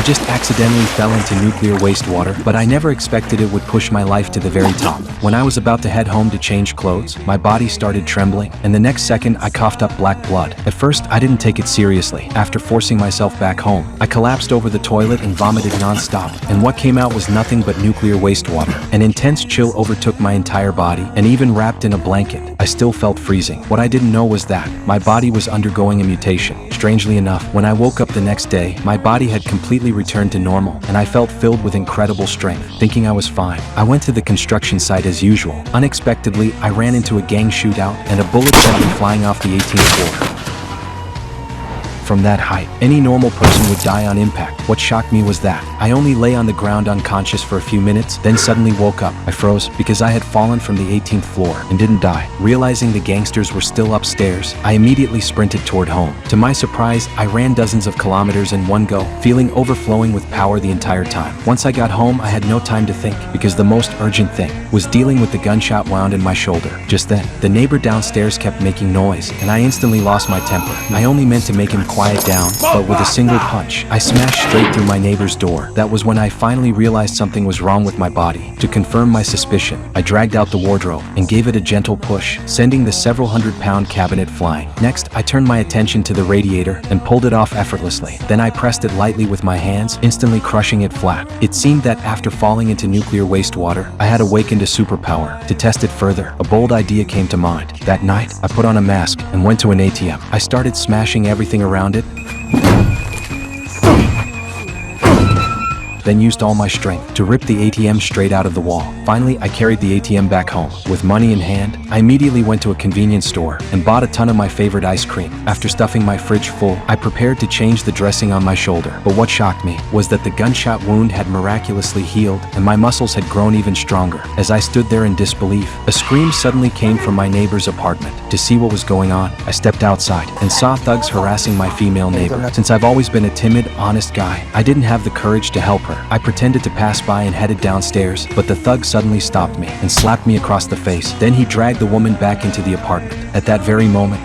I just accidentally fell into nuclear wastewater, but I never expected it would push my life to the very top. When I was about to head home to change clothes, my body started trembling, and the next second I coughed up black blood. At first, I didn't take it seriously. After forcing myself back home, I collapsed over the toilet and vomited non-stop, and what came out was nothing but nuclear wastewater. An intense chill overtook my entire body, and even wrapped in a blanket, I still felt freezing. What I didn't know was that my body was undergoing a mutation. Strangely enough, when I woke up the next day, my body had completely returned to normal, and I felt filled with incredible strength. Thinking I was fine, I went to the construction site as usual. Unexpectedly, I ran into a gang shootout, and a bullet sent me flying off the 18th floor. From that height, any normal person would die on impact. What shocked me was that I only lay on the ground unconscious for a few minutes, then suddenly woke up. I froze because I had fallen from the 18th floor and didn't die. Realizing the gangsters were still upstairs, I immediately sprinted toward home. To my surprise, I ran dozens of kilometers in one go, feeling overflowing with power the entire time. Once I got home, I had no time to think because the most urgent thing was dealing with the gunshot wound in my shoulder. Just then, the neighbor downstairs kept making noise, and I instantly lost my temper. I only meant to make him quiet down, but with a single punch, I smashed straight through my neighbor's door. That was when I finally realized something was wrong with my body. To confirm my suspicion, I dragged out the wardrobe and gave it a gentle push, sending the several hundred-pound cabinet flying. Next, I turned my attention to the radiator and pulled it off effortlessly. Then I pressed it lightly with my hands, instantly crushing it flat. It seemed that after falling into nuclear wastewater, I had awakened a superpower. To test it further, a bold idea came to mind. That night, I put on a mask and went to an ATM. I started smashing everything around it, then used all my strength to rip the ATM straight out of the wall. Finally, I carried the ATM back home. With money in hand, I immediately went to a convenience store and bought a ton of my favorite ice cream. After stuffing my fridge full, I prepared to change the dressing on my shoulder. But what shocked me was that the gunshot wound had miraculously healed and my muscles had grown even stronger. As I stood there in disbelief, a scream suddenly came from my neighbor's apartment. To see what was going on, I stepped outside and saw thugs harassing my female neighbor. Since I've always been a timid, honest guy, I didn't have the courage to help her. I pretended to pass by and headed downstairs, but the thug suddenly stopped me and slapped me across the face. Then he dragged the woman back into the apartment. At that very moment,